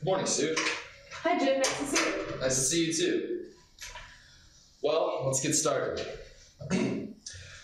Good morning, Sue. Hi, Jim. Nice to see you. Nice to see you too. Well, let's get started.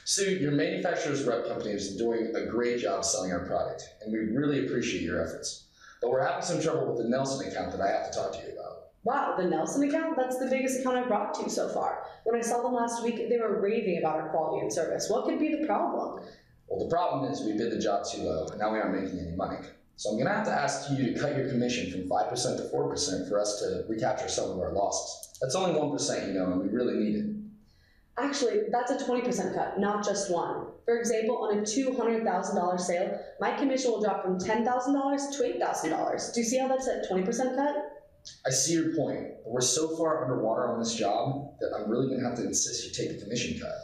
Sue, your manufacturer's rep company is doing a great job selling our product, and we really appreciate your efforts. But we're having some trouble with the Nelson account that I have to talk to you about. Wow, the Nelson account? That's the biggest account I've brought to you so far. When I saw them last week, they were raving about our quality and service. What could be the problem? Well, the problem is we bid the job too low, and now we aren't making any money. So I'm going to have to ask you to cut your commission from 5% to 4% for us to recapture some of our losses. That's only 1%, and we really need it. Actually, that's a 20% cut, not just one. For example, on a $200,000 sale, my commission will drop from $10,000 to $8,000. Do you see how that's a 20% cut? I see your point, but we're so far underwater on this job that I'm really going to have to insist you take the commission cut.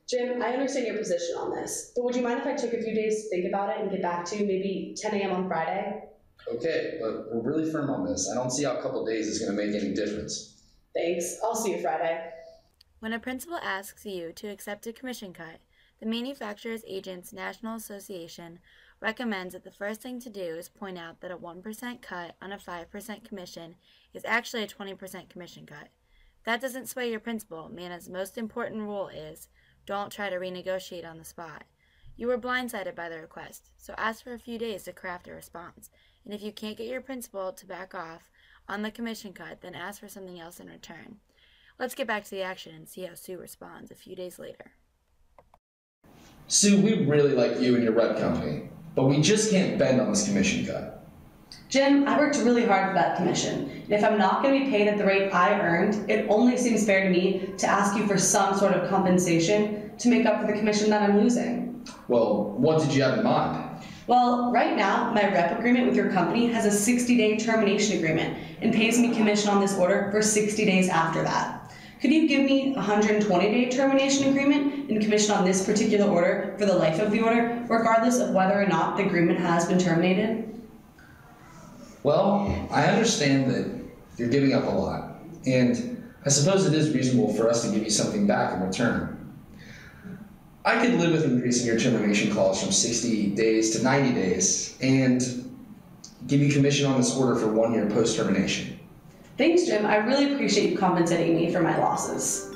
Jim, I understand your position on this, but would you mind if I took a few days to think about it and get back to you maybe 10 a.m. on Friday? Okay, but we're really firm on this. I don't see how a couple of days is going to make any difference. Thanks. I'll see you Friday. When a principal asks you to accept a commission cut, the Manufacturers Agents National Association recommends that the first thing to do is point out that a 1% cut on a 5% commission is actually a 20% commission cut. That doesn't sway your principal. MANA's most important rule is don't try to renegotiate on the spot. You were blindsided by the request, so ask for a few days to craft a response. And if you can't get your principal to back off on the commission cut, then ask for something else in return. Let's get back to the action and see how Sue responds a few days later. Sue, we really like you and your rep company, but we just can't bend on this commission cut. Jim, I worked really hard for that commission, and if I'm not going to be paid at the rate I earned, it only seems fair to me to ask you for some sort of compensation to make up for the commission that I'm losing. Well, what did you have in mind? Well, right now, my rep agreement with your company has a 60-day termination agreement and pays me commission on this order for 60 days after that. Could you give me a 120-day termination agreement and commission on this particular order for the life of the order, regardless of whether or not the agreement has been terminated? Well, I understand that you're giving up a lot, and I suppose it is reasonable for us to give you something back in return. I could live with increasing your termination clause from 60 days to 90 days and give you commission on this order for 1 year post-termination. Thanks, Jim. I really appreciate you compensating me for my losses.